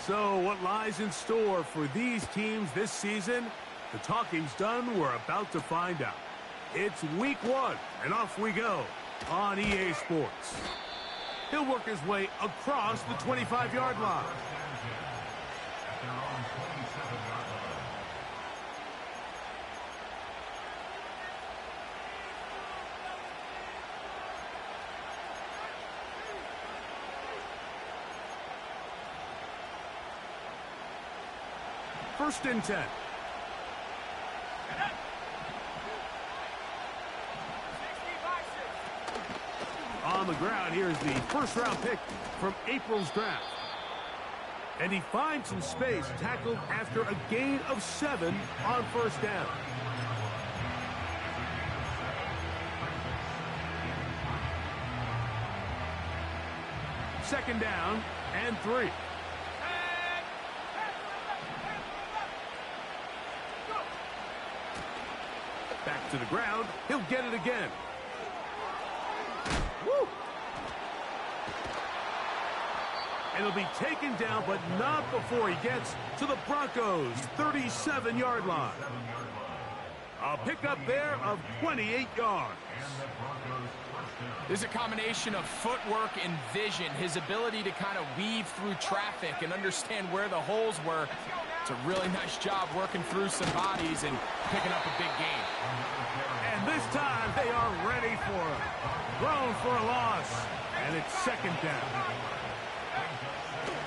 So what lies in store for these teams this season? The talking's done. We're about to find out. It's week 1, and off we go on EA Sports. He'll work his way across the 25-yard line. First and 10. On the ground, here's the first-round pick from April's draft. And he finds some space, tackled after a gain of 7 on first down. Second down and 3. Back to the ground. He'll get it again. Woo! And he'll be taken down, but not before he gets to the Broncos' 37-yard line. A pickup there of 28 yards. There's a combination of footwork and vision, his ability to kind of weave through traffic and understand where the holes were. It's a really nice job working through some bodies and picking up a big gain. And this time they are ready for him. Thrown for a loss, and it's second down.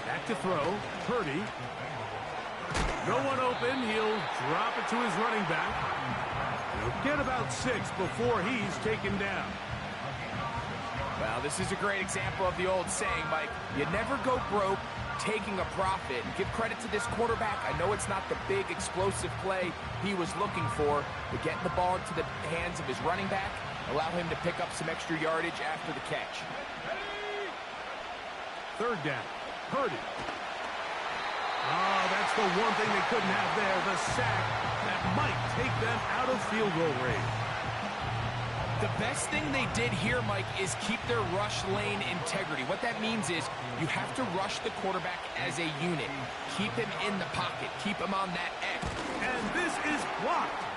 Back to throw, Purdy. No one open, he'll drop it to his running back. He'll get about 6 before he's taken down. Well, this is a great example of the old saying, Mike, you never go broke taking a profit. Give credit to this quarterback. I know it's not the big explosive play he was looking for, but getting the ball into the hands of his running back, allow him to pick up some extra yardage after the catch. Third down, Purdy. Oh, that's the one thing they couldn't have there, the sack that might take them out of field goal range. The best thing they did here, Mike, is keep their rush lane integrity. What that means is you have to rush the quarterback as a unit. Keep him in the pocket. Keep him on that edge. And this is blocked.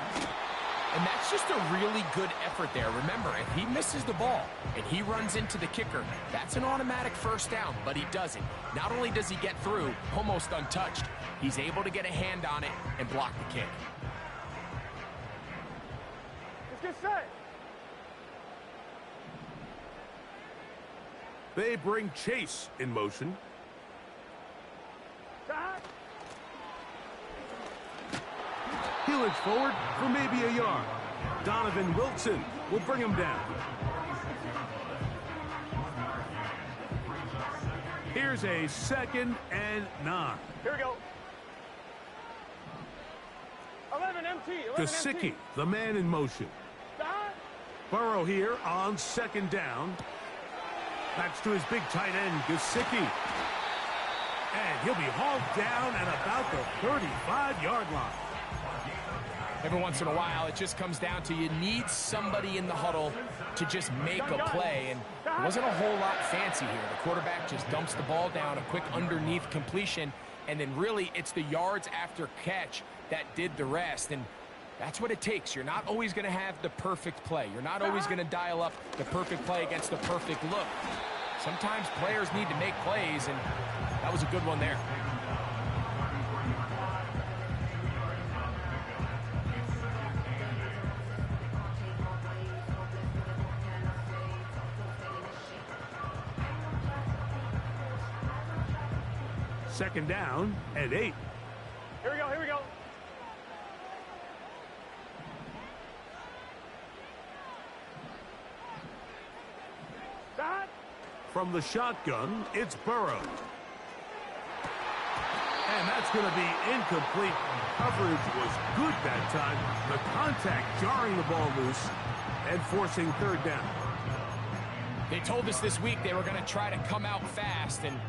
And that's just a really good effort there. Remember, if he misses the ball and he runs into the kicker, that's an automatic first down, but he doesn't. Not only does he get through, almost untouched, he's able to get a hand on it and block the kick. Let's get set. They bring Chase in motion. He'll inch forward for maybe a yard. Donovan Wilson will bring him down. Here's a 2nd and 9. Here we go. 11 MT. 11 Gesicki, MT. the man in motion. Burrow here on 2nd down. That's to his big tight end, Gesicki. And he'll be hauled down at about the 35-yard line. Every once in a while, it just comes down to you need somebody in the huddle to just make a play. And it wasn't a whole lot fancy here. The quarterback just dumps the ball down, a quick underneath completion, and then really it's the yards after catch that did the rest. And that's what it takes. You're not always going to have the perfect play. You're not always going to dial up the perfect play against the perfect look. Sometimes players need to make plays, and that was a good one there. Second down and 8. Here we go, here we go. From the shotgun, it's Burrow. And that's going to be incomplete. Coverage was good that time. The contact jarring the ball loose and forcing 3rd down. They told us this week they were going to try to come out fast, and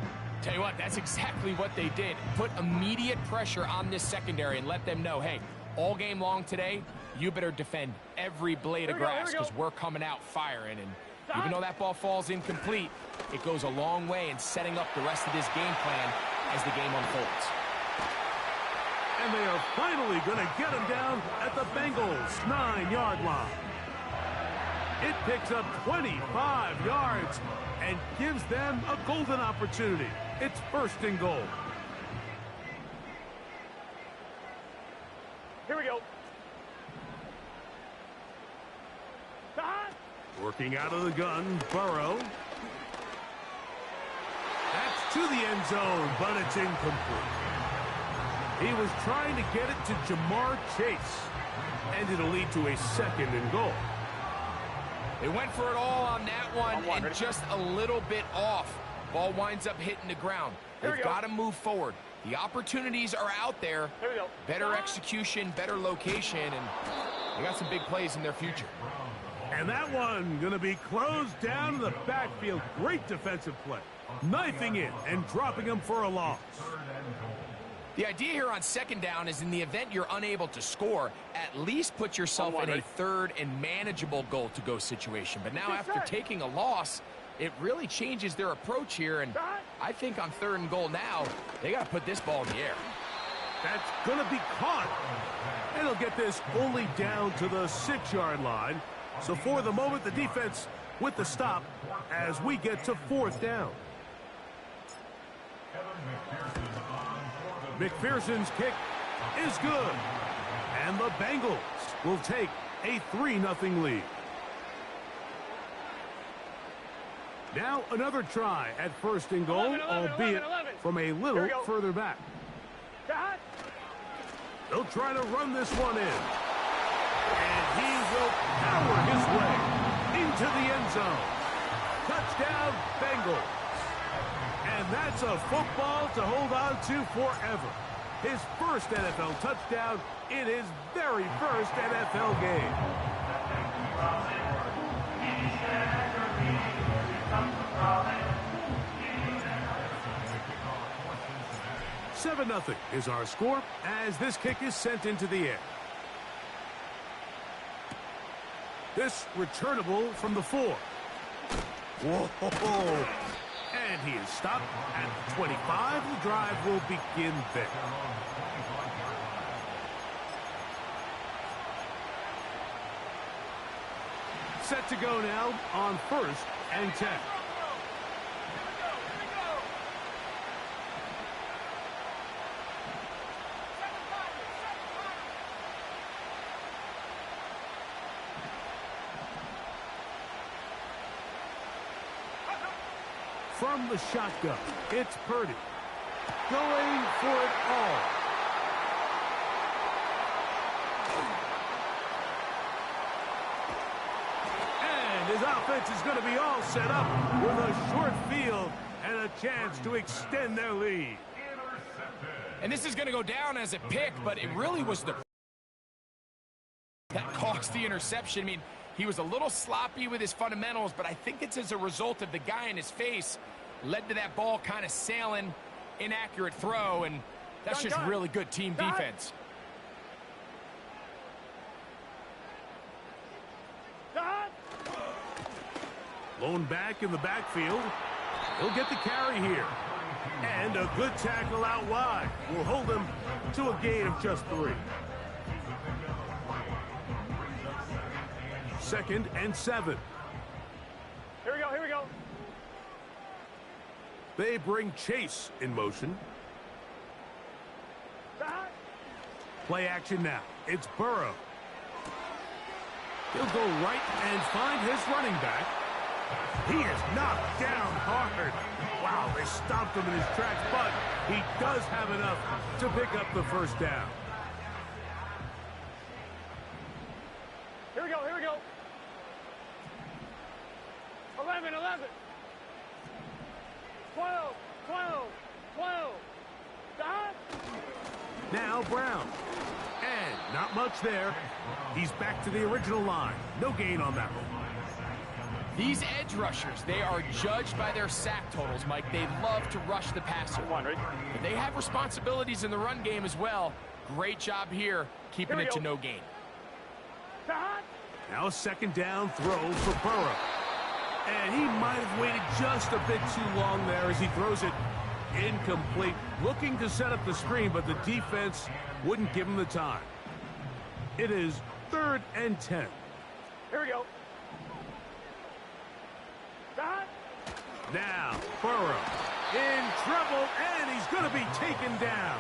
tell you what, that's exactly what they did. Put immediate pressure on this secondary and let them know, hey, all game long today, you better defend every blade of grass because we're coming out firing. And even though that ball falls incomplete, it goes a long way in setting up the rest of this game plan as the game unfolds. And they are finally going to get him down at the Bengals' 9-yard line. It picks up 25 yards and gives them a golden opportunity. It's first and goal. Here we go. Working out of the gun, Burrow. That's to the end zone, but it's incomplete. He was trying to get it to Jamar Chase, and it'll lead to a second and goal. They went for it all on that one and just a little bit off. Ball winds up hitting the ground. They've got to move forward. The opportunities are out there. Here we go. Better execution, better location, and they got some big plays in their future. And that one going to be closed down in the backfield. Great defensive play. Knifing in and dropping him for a loss. The idea here on second down is in the event you're unable to score, at least put yourself in a third and manageable goal-to-go situation. But now after taking a loss, it really changes their approach here. And I think on third and goal now, they got to put this ball in the air. That's going to be caught. And he'll get this only down to the 6-yard line. So for the moment, the defense with the stop as we get to fourth down. McPherson's kick is good. And the Bengals will take a 3-0 lead. Now another try at first and goal, albeit from a little further back. They'll try to run this one in. And he will power his way into the end zone. Touchdown, Bengals. And that's a football to hold on to forever. His first NFL touchdown in his very first NFL game. 7-0 is our score as this kick is sent into the air. This returnable from the 4. Whoa! And he is stopped at the 25. The drive will begin there. Set to go now on first and 10. From the shotgun, it's Purdy. Going for it all. And his offense is going to be all set up with a short field and a chance to extend their lead. And this is going to go down as a pick, but it really was the that caused the interception. I mean, he was a little sloppy with his fundamentals, but I think it's as a result of the guy in his face led to that ball kind of sailing, inaccurate throw, and that's just really good team defense. Lone back in the backfield. He'll get the carry here. And a good tackle out wide will hold him to a gain of just 3. 2nd and 7. Here we go, here we go. They bring Chase in motion. Play action now. It's Burrow. He'll go right and find his running back. He is knocked down hard. Wow, they stopped him in his tracks, but he does have enough to pick up the first down. Here we go, here we go. 11, 11. 12, 12, 12. Now Brown. And not much there. He's back to the original line. No gain on that one. These edge rushers, they are judged by their sack totals, Mike. They love to rush the passer. But they have responsibilities in the run game as well. Great job here, keeping it to no gain. Now a second down throw for Burrow. And he might have waited just a bit too long there as he throws it Incomplete. Looking to set up the screen, but the defense wouldn't give him the time. It is 3rd and 10. Here we go. Dot. Now, Burrow in trouble, and he's going to be taken down.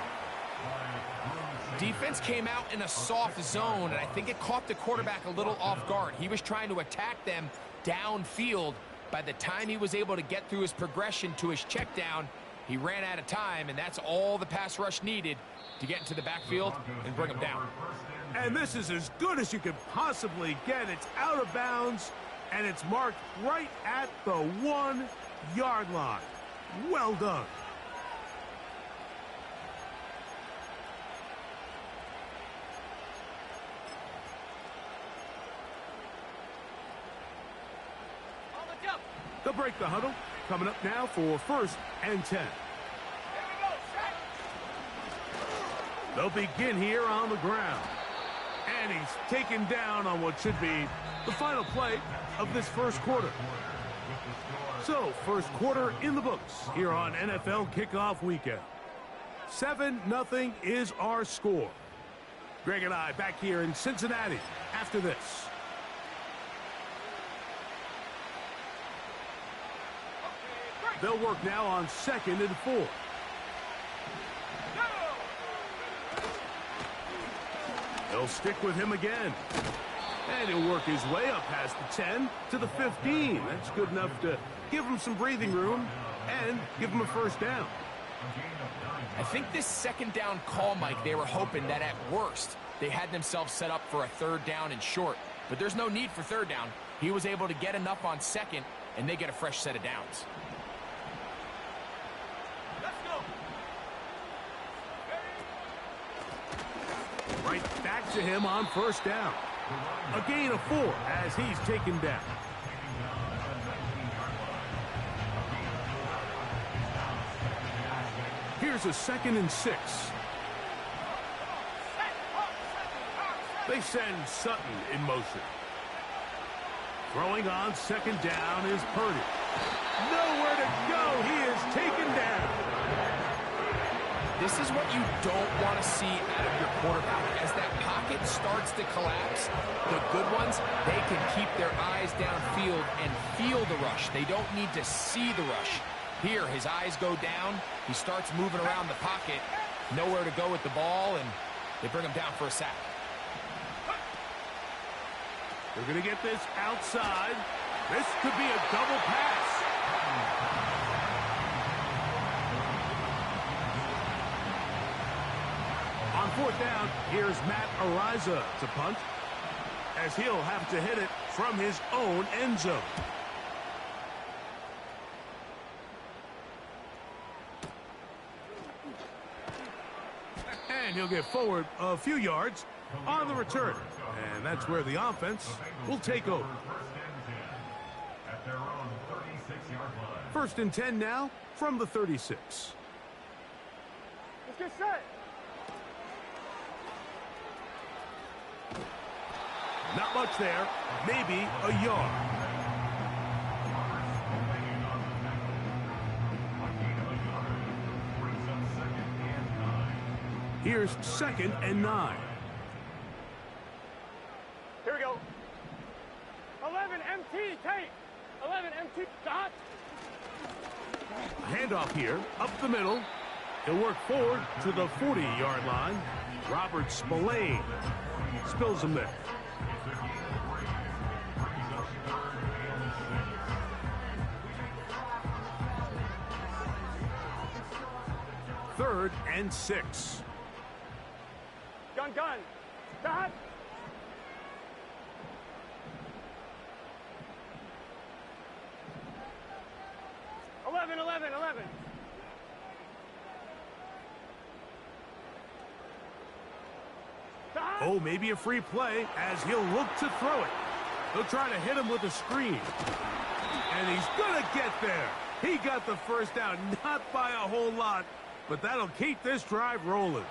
Defense came out in a soft zone, and I think it caught the quarterback a little off guard. He was trying to attack them downfield. By the time he was able to get through his progression to his check down, he ran out of time, and that's all the pass rush needed to get into the backfield and bring him down. And this is as good as you could possibly get. It's out of bounds, and it's marked right at the 1-yard line. Well done. They'll break the huddle. Coming up now for 1st and 10. They'll begin here on the ground. And he's taken down on what should be the final play of this first quarter. So, first quarter in the books here on NFL Kickoff Weekend. 7-0 is our score. Greg and I back here in Cincinnati after this. They'll work now on 2nd and 4. They'll stick with him again. And he'll work his way up past the 10 to the 15. That's good enough to give him some breathing room and give him a first down. I think this 2nd down call, Mike, they were hoping that at worst they had themselves set up for a 3rd down and short. But there's no need for 3rd down. He was able to get enough on 2nd, and they get a fresh set of downs. Right back to him on 1st down. A gain of 4 as he's taken down. Here's a 2nd and 6. They send Sutton in motion. Throwing on 2nd down is Purdy. Nowhere to go. He is taken down. This is what you don't want to see out of your quarterback. As that pocket starts to collapse, the good ones, they can keep their eyes downfield and feel the rush. They don't need to see the rush. Here, his eyes go down. He starts moving around the pocket. Nowhere to go with the ball, and they bring him down for a sack. They're going to get this outside. This could be a double pass. On 4th down, here's Matt Ariza to punt, as he'll have to hit it from his own end zone. And he'll get forward a few yards on the return. And that's where the offense will take over. 1st and 10 now from the 36. Let's get set. Not much there, maybe a yard. Here's 2nd and 9. Here we go. 11 MT, tape. 11 MT, dot. Handoff here, up the middle. He'll work forward to the 40-yard line. Robert Spillane spills him there. Third and 6. Gun, gun. Dot. Eleven. Oh, maybe a free play as he'll look to throw it. They'll try to hit him with a screen. And he's going to get there. He got the first down, not by a whole lot, but that'll keep this drive rolling.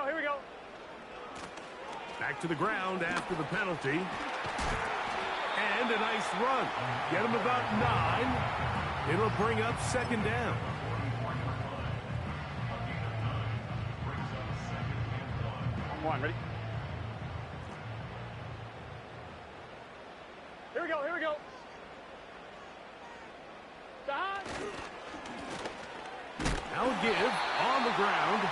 go, here we go. Back to the ground after the penalty. And a nice run. Get him about 9. It'll bring up second down. One, ready? Here we go, here we go. Now a give on the ground,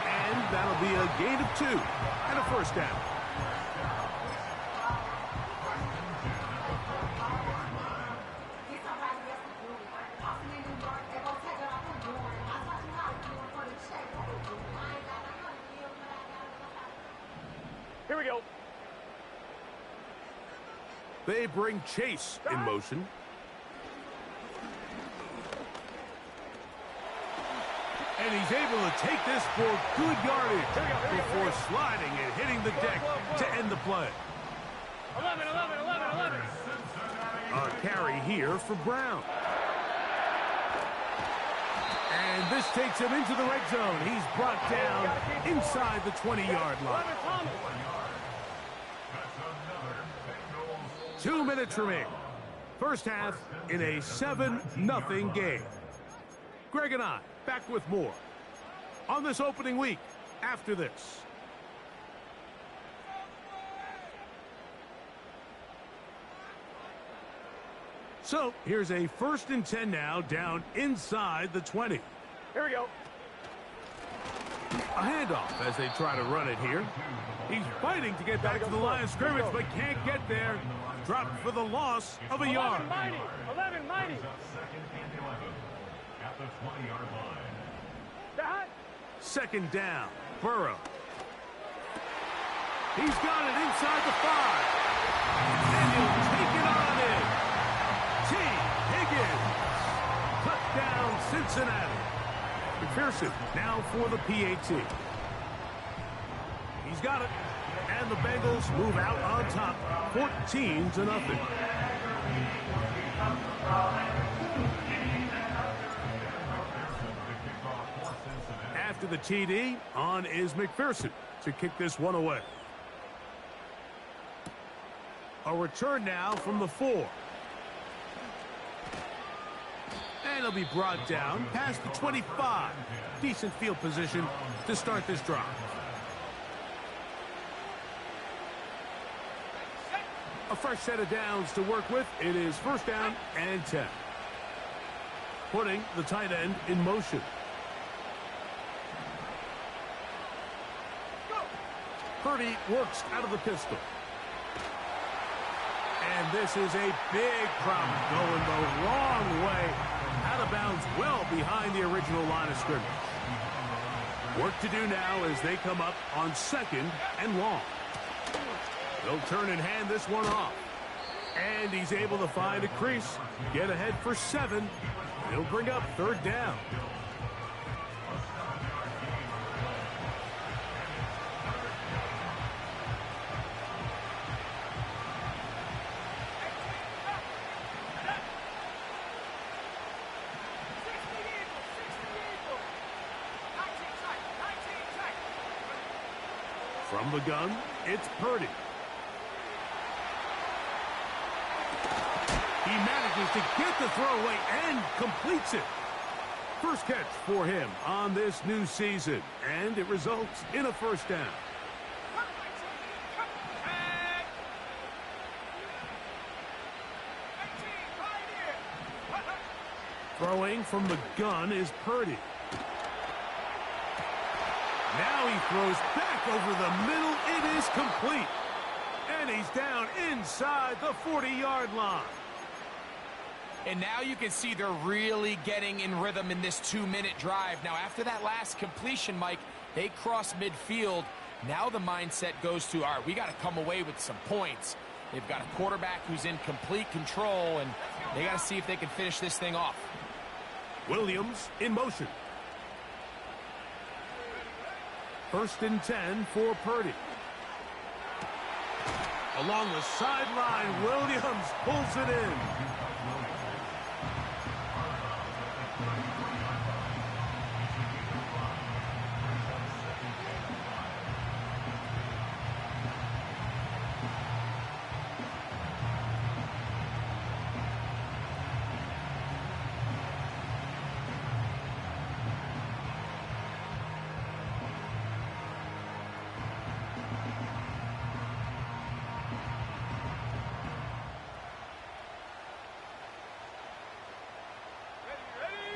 and that'll be a gain of 2 and a first down. Here we go. They bring Chase in motion. And he's able to take this for good yardage before sliding and hitting the deck to end the play. 11. A carry here for Brown. And this takes him into the red zone. He's brought down inside the 20-yard line. 2 minutes remain. First half in a 7-0 game. Greg and I back with more on this opening week after this. So here's a 1st and 10 now, down inside the 20. Here we go. A handoff as they try to run it here. He's fighting to get back to the line of scrimmage, but can't get there. Dropped for the loss of a yard. 11 mighty. At the 20-yard line. Second down, Burrow. He's got it inside the 5. And he'll take it on in. T. Higgins. Touchdown, Cincinnati. McPherson now for the PAT. He's got it. And the Bengals move out on top, 14-0. After the TD, on is McPherson to kick this one away. A return now from the 4. And he'll be brought down past the 25. Decent field position to start this drive. A fresh set of downs to work with. It is 1st down and 10. Putting the tight end in motion. Purdy works out of the pistol. And this is a big problem going the wrong way. Out of bounds well behind the original line of scrimmage. Work to do now as they come up on 2nd and long. They'll turn and hand this one off. And he's able to find a crease. Get ahead for 7. He'll bring up 3rd down. From the gun, it's Purdy. He manages to get the throw away and completes it. First catch for him on this new season, and it results in a 1st down. Throwing from the gun is Purdy. Now he throws back over the middle. It is complete. And he's down inside the 40-yard line. And now you can see they're really getting in rhythm in this 2-minute drive. Now, after that last completion, Mike, they cross midfield. Now the mindset goes to, all right, we got to come away with some points. They've got a quarterback who's in complete control, and they got to see if they can finish this thing off. Williams in motion. 1st and 10 for Purdy. Along the sideline, Williams pulls it in.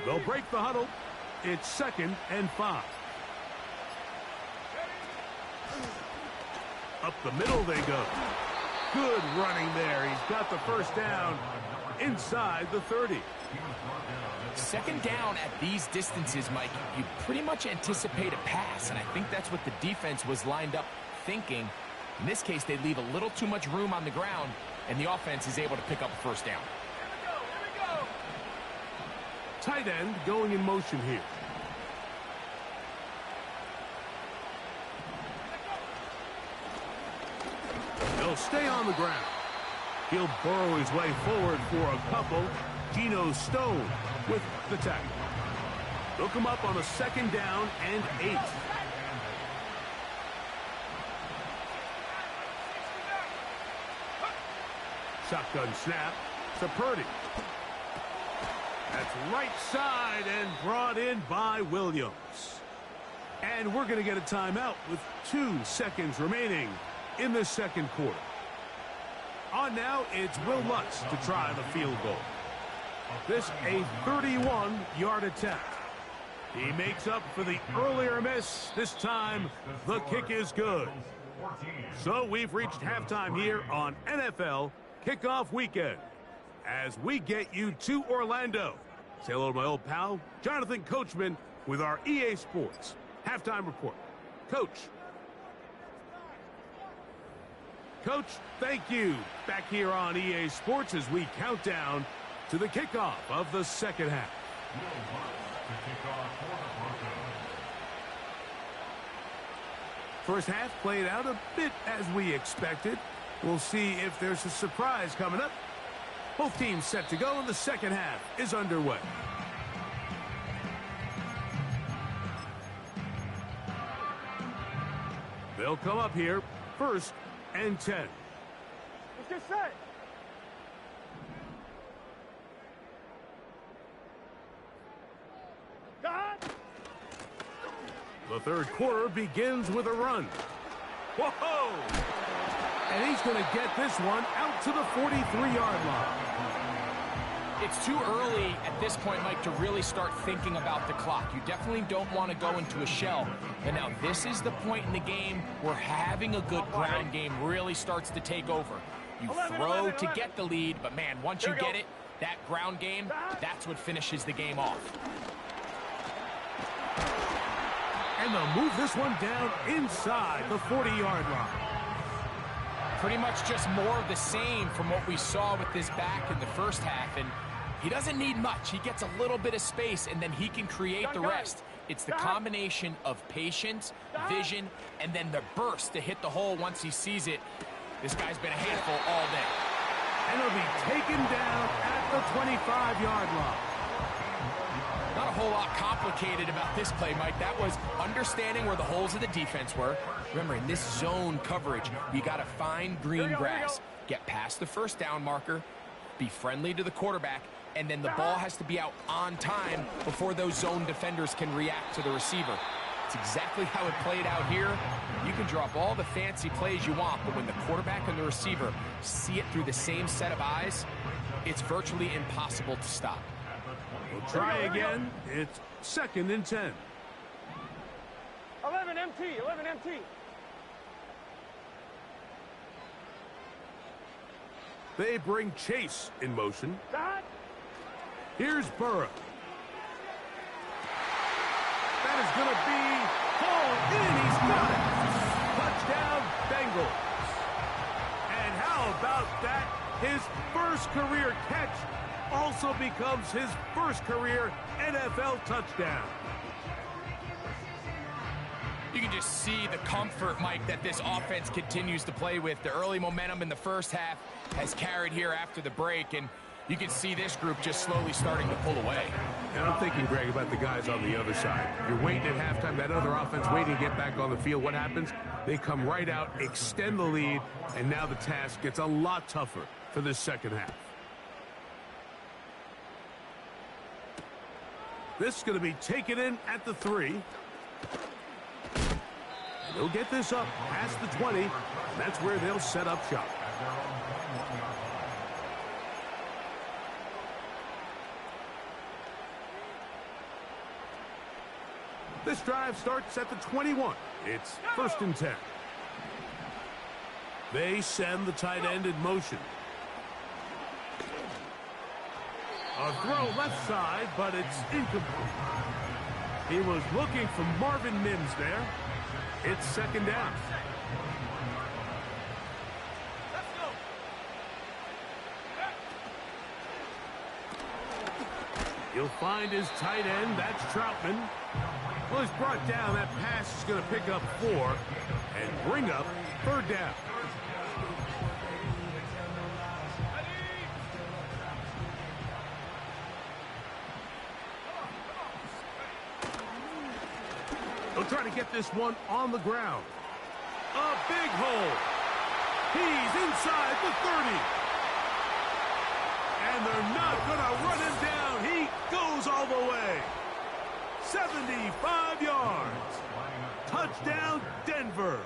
They'll break the huddle. It's 2nd and 5. Up the middle they go. Good running there. He's got the first down inside the 30. 2nd down at these distances, Mike, you pretty much anticipate a pass, and I think that's what the defense was lined up thinking. In this case, they leave a little too much room on the ground, and the offense is able to pick up a first down. Here we go. Tight end going in motion here. He'll stay on the ground. He'll burrow his way forward for a couple. Geno Stone with the tackle. They'll come up on a 2nd down and 8. Shotgun snap to Purdy. That's right side and brought in by Williams. And we're going to get a timeout with 2 seconds remaining in the 2nd quarter. On now, it's Will Lutz to try the field goal. This a 31-yard attempt. He makes up for the earlier miss. This time, the kick is good. So we've reached halftime here on NFL Kickoff Weekend as we get you to Orlando. Say hello to my old pal, Jonathan Coachman, with our EA Sports Halftime Report. Coach. Coach, thank you. Back here on EA Sports as we count down to the kickoff of the 2nd half. First half played out a bit as we expected. We'll see if there's a surprise coming up. Both teams set to go, and the 2nd half is underway. They'll come up here, 1st and 10. Let's get set. God. The 3rd quarter begins with a run. Whoa! And he's going to get this one out to the 43-yard line. It's too early at this point, Mike, to really start thinking about the clock. You definitely don't want to go into a shell. And now this is the point in the game where having a good ground game really starts to take over. You throw to get the lead, but man, once you get it, that ground game, that's what finishes the game off. And they'll move this one down inside the 40-yard line. Pretty much just more of the same from what we saw with this back in the first half. And he doesn't need much. He gets a little bit of space, and then he can create the rest. It's the combination of patience, vision, and then the burst to hit the hole once he sees it. This guy's been a handful all day. And he'll be taken down at the 25-yard line. Not a whole lot complicated about this play, Mike. That was understanding where the holes of the defense were. Remember, in this zone coverage, you got to find green grass, get past the first down marker, be friendly to the quarterback, and then the ball has to be out on time before those zone defenders can react to the receiver. It's exactly how it played out here. You can drop all the fancy plays you want, but when the quarterback and the receiver see it through the same set of eyes, it's virtually impossible to stop. We'll try again. It's 2nd and 10. 11 MT, 11 MT. They bring Chase in motion. God. Here's Burrow. That is going to be hauled in. He's got it. Touchdown, Bengals. And how about that? His first career catch also becomes his first career NFL touchdown. You can just see the comfort, Mike, that this offense continues to play with. The early momentum in the first half has carried here after the break, and you can see this group just slowly starting to pull away. And I'm thinking, Greg, about the guys on the other side. You're waiting at halftime, that other offense waiting to get back on the field. What happens? They come right out, extend the lead, and now the task gets a lot tougher for this 2nd half. This is going to be taken in at the 3. And they'll get this up past the 20. And that's where they'll set up shop. This drive starts at the 21. It's 1st and 10. They send the tight end in motion. A throw left side, but it's incomplete. He was looking for Marvin Mims there. It's 2nd down. He'll find his tight end. That's Troutman. Well, he's brought down. That pass is going to pick up 4 and bring up 3rd down. They'll try to get this one on the ground. A big hole. He's inside the 30. And they're not going to run him down. He goes all the way. 75 yards. Touchdown, Denver.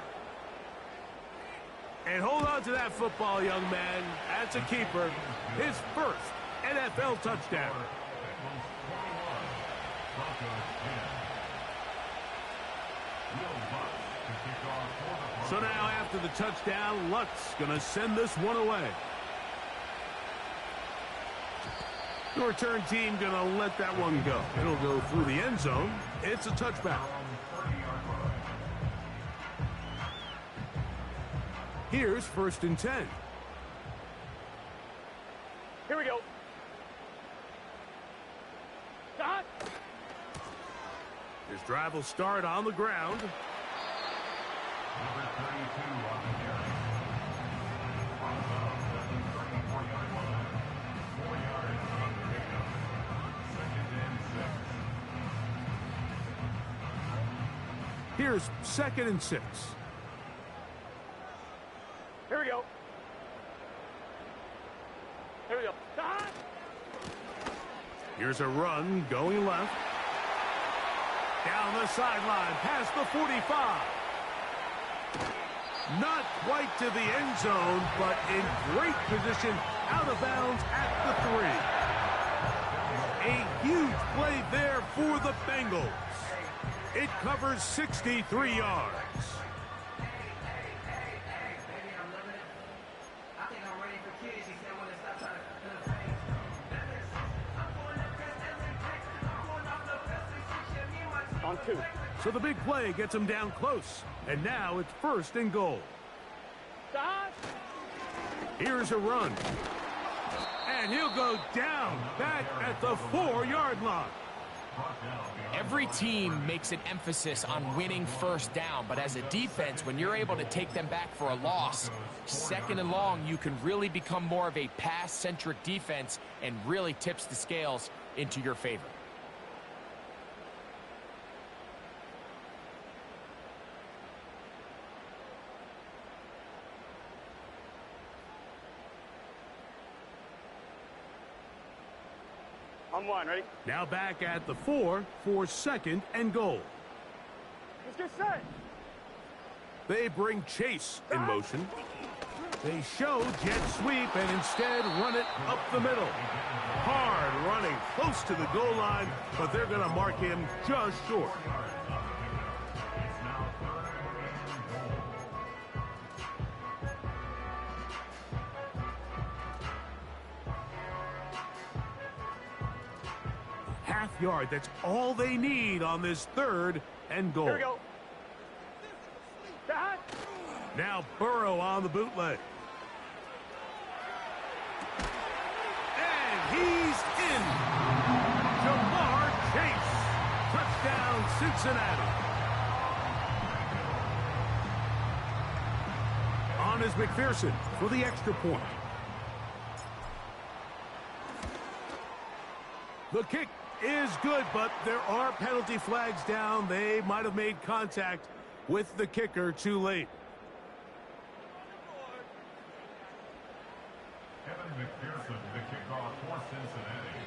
And hold on to that football, young man. That's a keeper. His first NFL touchdown. So now after the touchdown, Luck's going to send this one away. The return team going to let that one go. It'll go through the end zone. It's a touchback. Here's 1st and 10. Here we go. Dot. His drive will start on the ground. Number 32 on the carry. Here's 2nd and 6. Here we go. Here we go. Dot. Here's a run going left. Down the sideline, past the 45. Not quite to the end zone, but in great position, out of bounds at the 3. A huge play there for the Bengals. It covers 63 yards. On 2. So the big play gets him down close. And now it's 1st and goal. Dot. Here's a run. And he'll go down back at the 4-yard line. Every team makes an emphasis on winning 1st down, but as a defense, when you're able to take them back for a loss, 2nd and long, you can really become more of a pass-centric defense and really tips the scales into your favor. On 1, ready? Now back at the 4 for 2nd and goal. Let's get set. They bring Chase in motion. They show jet sweep and instead run it up the middle. Hard running close to the goal line, but they're going to mark him just short. Half yard, that's all they need on this 3rd and goal. Here we go. Dot. Now Burrow on the bootleg. And he's in. Jamar Chase. Touchdown, Cincinnati. On is McPherson for the extra point. The kick is good, but there are penalty flags down. They might have made contact with the kicker too late. Kevin McPherson, the kickoff for Cincinnati.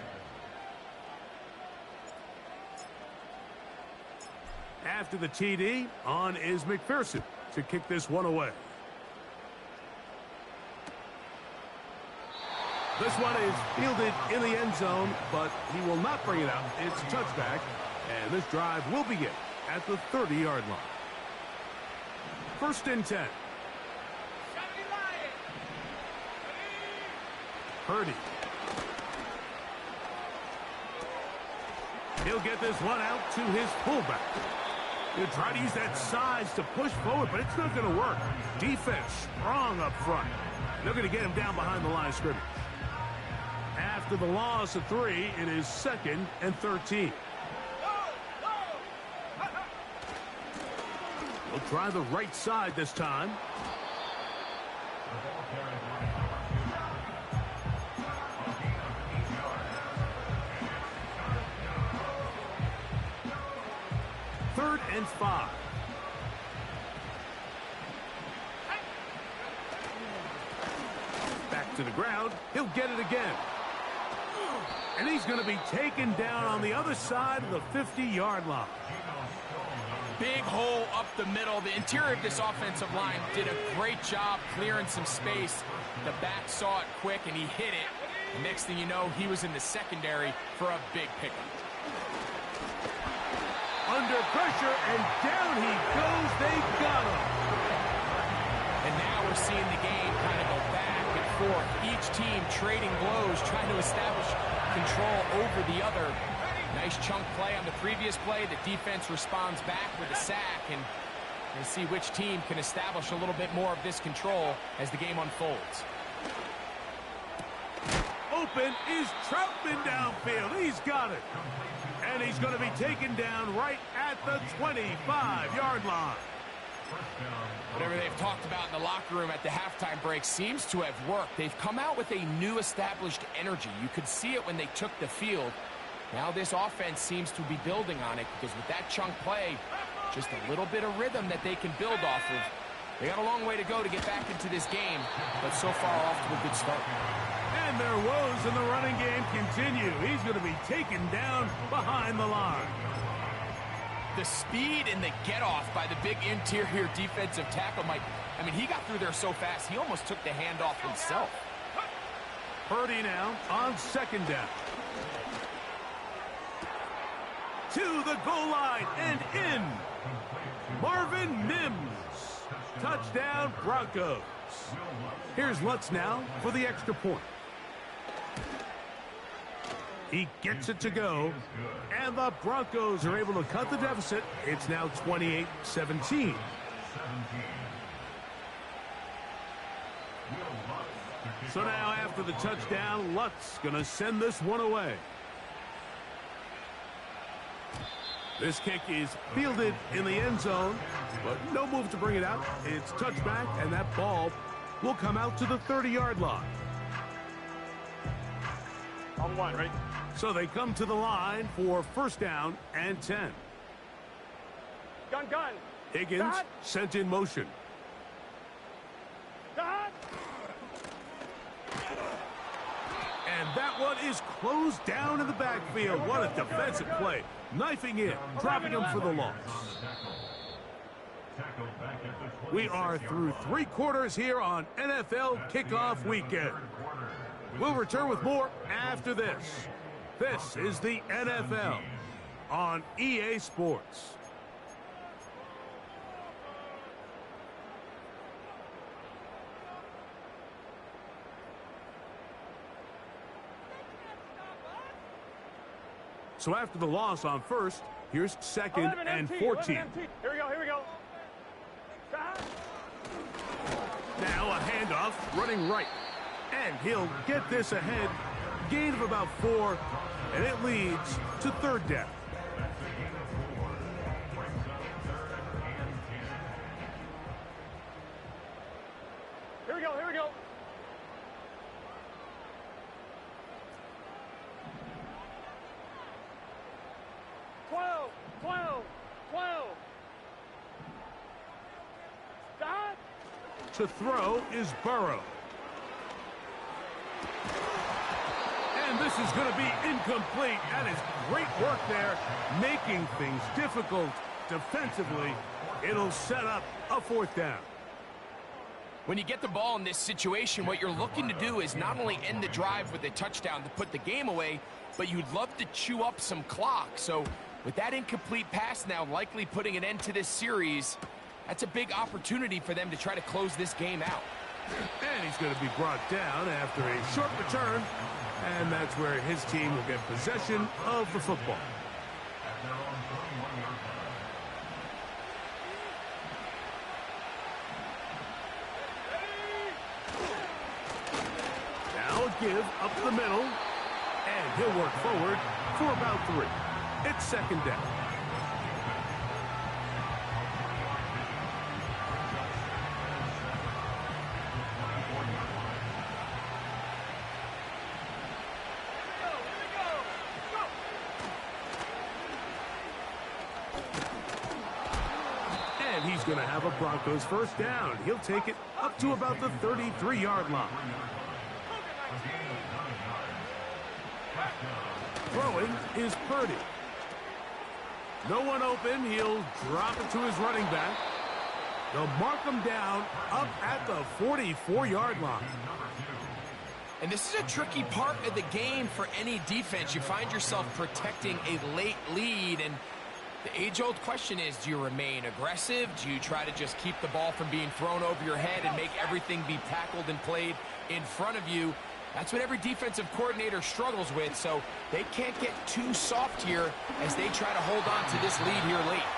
After the TD, on is McPherson to kick this one away. This one is fielded in the end zone, but he will not bring it out. It's a touchback, and this drive will begin at the 30-yard line. 1st and 10. Purdy. He'll get this one out to his fullback. He'll try to use that size to push forward, but it's not going to work. Defense strong up front. They're going to get him down behind the line of scrimmage. After the loss of 3, it is 2nd and 13. We'll try the right side this time. Third and 5. Back to the ground. He'll get it again. And he's going to be taken down on the other side of the 50-yard line. Big hole up the middle. The interior of this offensive line did a great job clearing some space. The back saw it quick, and he hit it. The next thing you know, he was in the secondary for a big pickup. Under pressure, and down he goes. They got him. And now we're seeing the game kind of go back and forth. Each team trading blows, trying to establish control over the other. Nice chunk play on the previous play. The defense responds back with a sack, and we'll see which team can establish a little bit more of this control as the game unfolds. Open is Troutman downfield. He's got it. And he's going to be taken down right at the 25-yard line. Whatever they've talked about in the locker room at the halftime break seems to have worked. They've come out with a new established energy. You could see it when they took the field. Now this offense seems to be building on it, because with that chunk play, just a little bit of rhythm that they can build off of. They got a long way to go to get back into this game, but so far off to a good start. And their woes in the running game continue. He's going to be taken down behind the line. The speed and the get-off by the big interior defensive tackle, Mike. I mean, he got through there so fast, he almost took the handoff himself. Purdy now on 2nd down. To the goal line and in. Marvin Mims. Touchdown, Broncos. Here's Lutz now for the extra point. He gets it to go, and the Broncos are able to cut the deficit. It's now 28-17. So now after the touchdown, Lutz going to send this one away. This kick is fielded in the end zone, but no move to bring it out. It's touchback, and that ball will come out to the 30-yard line. On 1, ready? So they come to the line for 1st down and 10. Gun. Higgins Dot. sent in motion. Dot. And that one is closed down in the backfield. What a defensive play. Knifing in, dropping him for the loss. We are through 3 quarters here on NFL Kickoff Weekend. We'll return with more after this. This is the NFL on EA Sports. So after the loss on 1st, here's 2nd and 14. Here we go. Now a handoff, running right. And he'll get this ahead. Gain of about 4, and it leads to 3rd down. Here we go. 12. Stop. To throw is Burrow. And this is going to be incomplete. That is great work there, making things difficult defensively. It'll set up a 4th down. When you get the ball in this situation, what you're looking to do is not only end the drive with a touchdown to put the game away, but you'd love to chew up some clock. So With that incomplete pass now likely putting an end to this series, that's a big opportunity for them to try to close this game out. And he's going to be brought down after a short return, and that's where his team will get possession of the football. Now a give up the middle, and he'll work forward for about 3. It's second down. And he's going to have a Broncos first down. He'll take it up to about the 33-yard line. Throwing is Purdy. No one open. He'll drop it to his running back. They'll mark him down up at the 44-yard line. And this is a tricky part of the game for any defense. You find yourself protecting a late lead, and the age-old question is, do you remain aggressive? Do you try to just keep the ball from being thrown over your head and make everything be tackled and played in front of you? That's what every defensive coordinator struggles with, so they can't get too soft here as they try to hold on to this lead here late.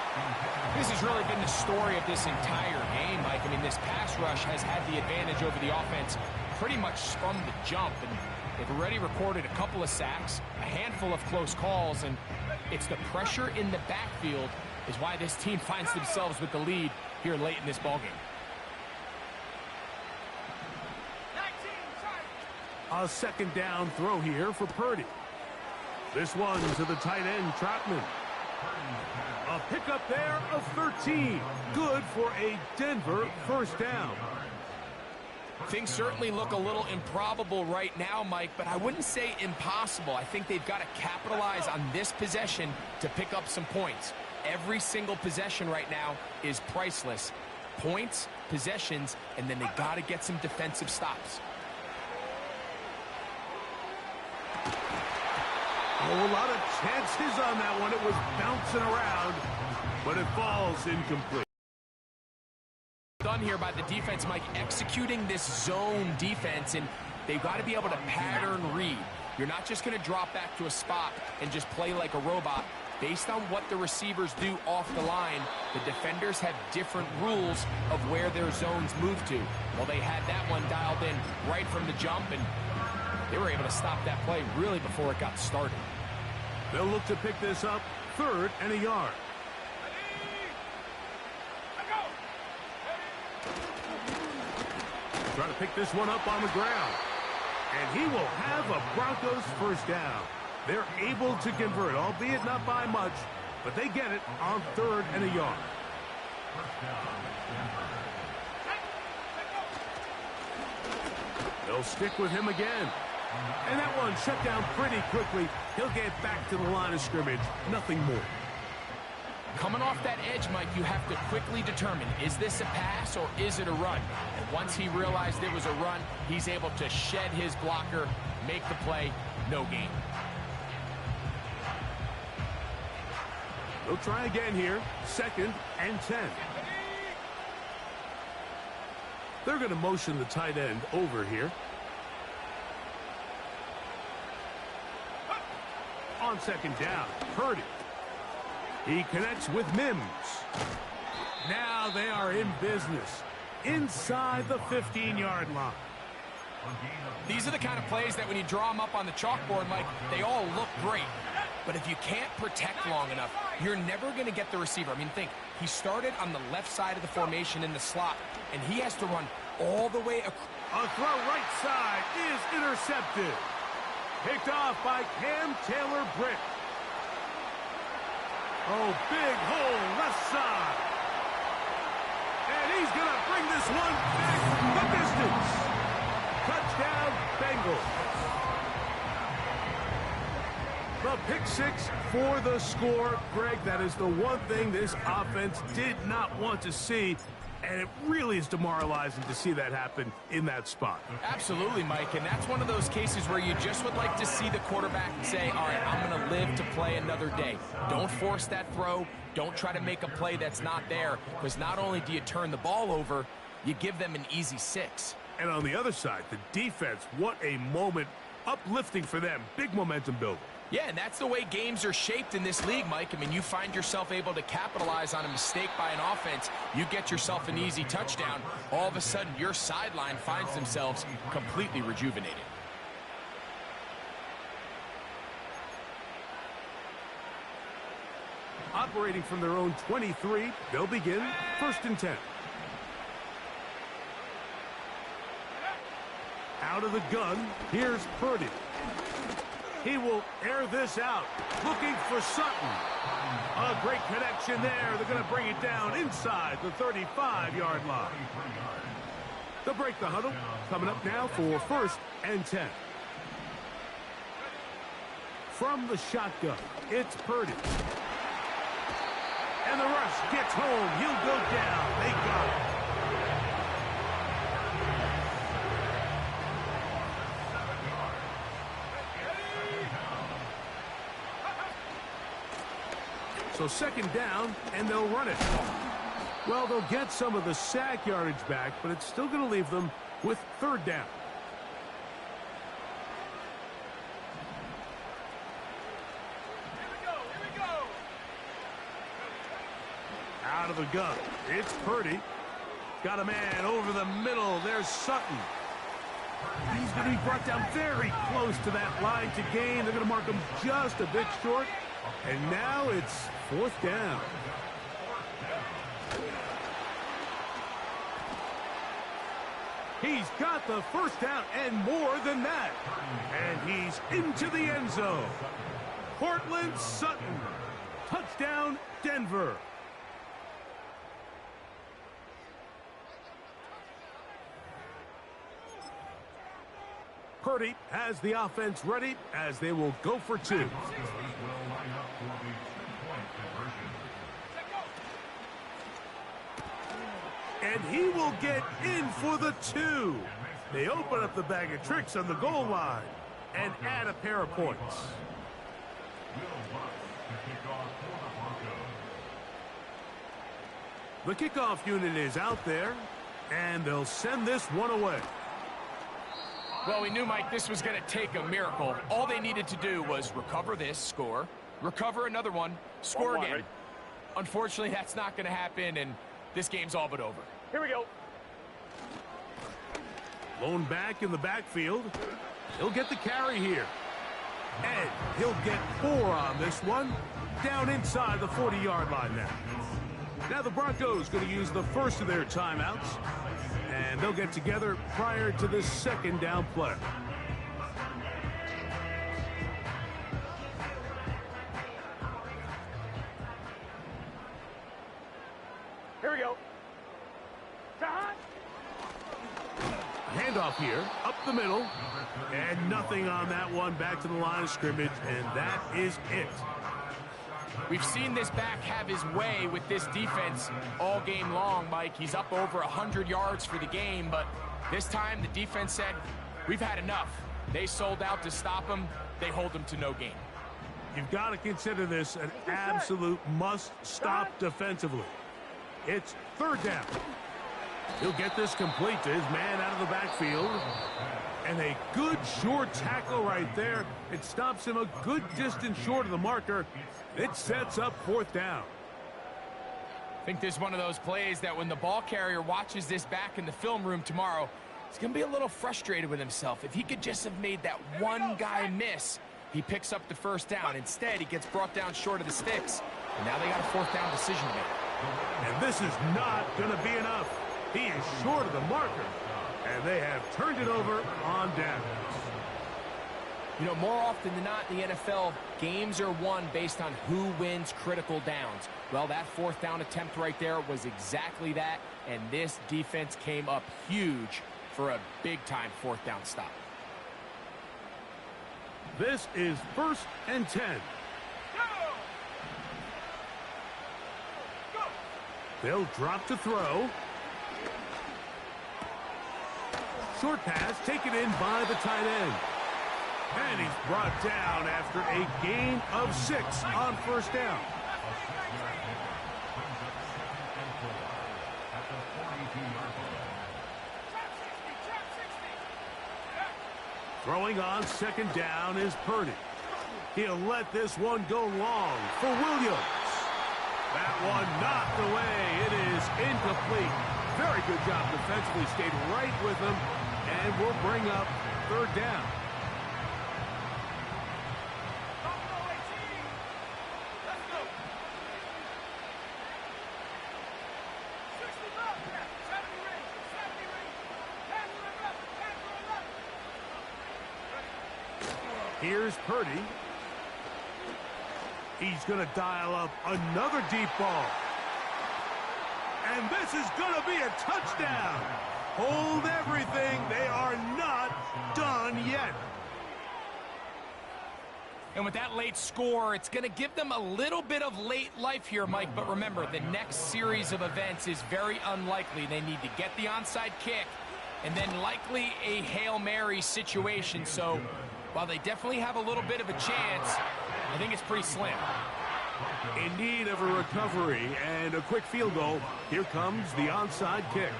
This has really been the story of this entire game, Mike. I mean, this pass rush has had the advantage over the offense pretty much from the jump, and they've already recorded a couple of sacks, a handful of close calls, and it's the pressure in the backfield is why this team finds themselves with the lead here late in this ballgame. A second down throw here for Purdy. This one to the tight end, Trotman. A pickup there of 13. Good for a Denver first down. Things certainly look a little improbable right now, Mike, but I wouldn't say impossible. I think they've got to capitalize on this possession to pick up some points. Every single possession right now is priceless. Points, possessions, and then they got to get some defensive stops. Oh, a lot of chances on that one. It was bouncing around, but it falls incomplete. Done here by the defense, Mike, executing this zone defense, and they've got to be able to pattern read. You're not just going to drop back to a spot and just play like a robot. Based on what the receivers do off the line, the defenders have different rules of where their zones move to. Well, they had that one dialed in right from the jump, and they were able to stop that play really before it got started. They'll look to pick this up, 3rd and a yard. Trying to pick this one up on the ground. And he will have a Broncos first down. They're able to convert, albeit not by much, but they get it on 3rd and a yard. They'll stick with him again. And that one shut down pretty quickly. He'll get back to the line of scrimmage. Nothing more. Coming off that edge, Mike, you have to quickly determine, is this a pass or is it a run? And once he realized it was a run, he's able to shed his blocker, make the play, no gain. They'll try again here. 2nd and 10. They're going to motion the tight end over here. On 2nd down, Purdy. He connects with Mims. Now they are in business inside the 15-yard line. These are the kind of plays that when you draw them up on the chalkboard, Mike, they all look great. But if you can't protect long enough, you're never going to get the receiver. I mean, think, he started on the left side of the formation in the slot, and he has to run all the way across. A throw right side is intercepted. Picked off by Cam Taylor-Britt. Oh, big hole left side. And he's going to bring this one back the distance. Touchdown, Bengals. The pick six for the score. Greg, that is the one thing this offense did not want to see. And it really is demoralizing to see that happen in that spot. Absolutely, Mike, and that's one of those cases where you just would like to see the quarterback say, all right, I'm going to live to play another day. Don't force that throw. Don't try to make a play that's not there, because not only do you turn the ball over, you give them an easy 6. And on the other side, the defense, what a moment, uplifting for them. Big momentum builder. Yeah, and that's the way games are shaped in this league, Mike. I mean, you find yourself able to capitalize on a mistake by an offense. You get yourself an easy touchdown. All of a sudden, your sideline finds themselves completely rejuvenated. Operating from their own 23, they'll begin 1st and 10. Out of the gun, here's Purdy. He will air this out, looking for Sutton. A great connection there. They're going to bring it down inside the 35-yard line. They'll break the huddle. Coming up now for 1st and 10. From the shotgun, it's Purdy. And the rush gets home. He'll go down. They got it. So 2nd down, and they'll run it. Well, they'll get some of the sack yardage back, but it's still going to leave them with 3rd down. Here we go. Out of the gun, it's Purdy. Got a man over the middle. There's Sutton. He's going to be brought down very close to that line to gain. They're going to mark him just a bit short. And now it's 4th down. He's got the 1st down and more than that. And he's into the end zone. Cortland Sutton. Touchdown, Denver. Purdy has the offense ready as they will go for 2. And he will get in for the 2. They open up the bag of tricks on the goal line and add a pair of points. The kickoff unit is out there, and they'll send this one away. Well, we knew, Mike, this was going to take a miracle. All they needed to do was recover this, score, recover another one, score again. Right? Unfortunately, that's not going to happen, and this game's all but over. Here we go. Lone back in the backfield. He'll get the carry here. And he'll get 4 on this one. Down inside the 40-yard line now. Now the Broncos going to use the first of their timeouts. And they'll get together prior to this 2nd down play. Here we go. Handoff here, up the middle, and nothing on that one. Back to the line of scrimmage, and that is it. We've seen this back have his way with this defense all game long, Mike. He's up over 100 yards for the game, but this time the defense said, we've had enough. They sold out to stop him. They hold him to no gain. You've got to consider this an absolute must-stop defensively. It's 3rd down. He'll get this complete to his man out of the backfield. And a good short tackle right there. It stops him a good distance short of the marker. It sets up 4th down. I think this is one of those plays that when the ball carrier watches this back in the film room tomorrow, he's going to be a little frustrated with himself. If he could just have made that one guy miss, he picks up the 1st down. Instead, he gets brought down short of the sticks. And now they got a 4th down decision to make. And this is not going to be enough. He is short of the marker. And they have turned it over on downs. You know, more often than not in the NFL, games are won based on who wins critical downs. Well, that 4th down attempt right there was exactly that, and this defense came up huge for a big-time 4th down stop. This is 1st and 10. They'll drop to throw. short pass taken in by the tight end. And he's brought down after a gain of 6 on first down. Throwing on second down is Purdy. He'll let this one go long for Williams. That one knocked away. It is incomplete. Very good job defensively. Stayed right with him and will bring up third down. Here's Purdy. He's going to dial up another deep ball. And this is going to be a touchdown. Hold everything. They are not done yet. And with that late score, it's going to give them a little bit of late life here, Mike. But remember, the next series of events is very unlikely. They need to get the onside kick and then likely a Hail Mary situation. So while they definitely have a little bit of a chance, I think it's pretty slim. In need of a recovery and a quick field goal. Here comes the onside kick.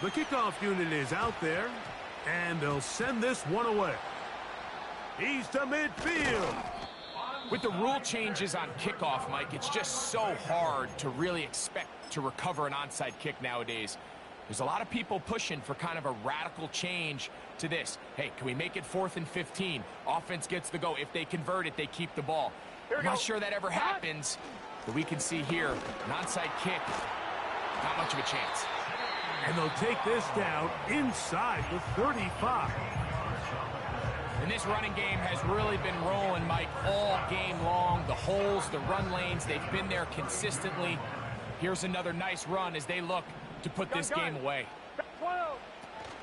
The kickoff unit is out there, and they'll send this one away. He's to midfield. With the rule changes on kickoff, Mike, it's just so hard to really expect to recover an onside kick nowadays. There's a lot of people pushing for kind of a radical change to this. Hey, can we make it 4th and 15? Offense gets the go. If they convert it, they keep the ball. I'm not sure that ever happens, but we can see here, an onside kick, not much of a chance. And they'll take this down inside the 35. And this running game has really been rolling, Mike, all game long. The holes, the run lanes, they've been there consistently. Here's another nice run as they look to put this game away.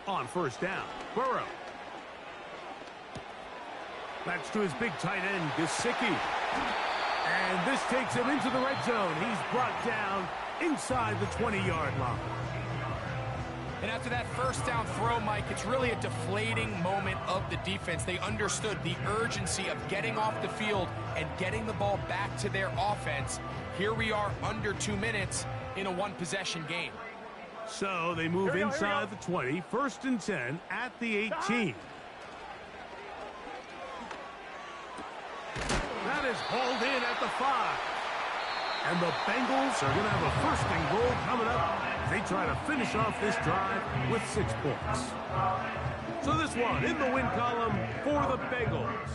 On first down, Burrow. That's to his big tight end, Gesicki. And this takes him into the red zone. He's brought down inside the 20-yard line. And after that first down throw, Mike, it's really a deflating moment of the defense. They understood the urgency of getting off the field and getting the ball back to their offense. Here we are under 2 minutes in a one-possession game. So they move inside the 20, 1st and 10 at the 18. That is hauled in at the 5. And the Bengals are going to have a 1st and goal coming up. They try to finish off this drive with 6 points. So this one in the win column for the Bengals.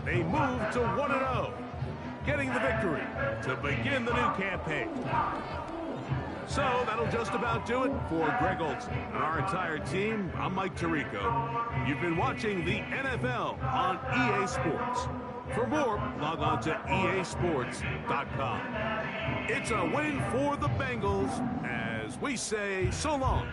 They move to 1-0, getting the victory to begin the new campaign. So that'll just about do it for Greg Olson and our entire team. I'm Mike Tirico. You've been watching the NFL on EA Sports. For more, log on to easports.com. It's a win for the Bengals as we say so long.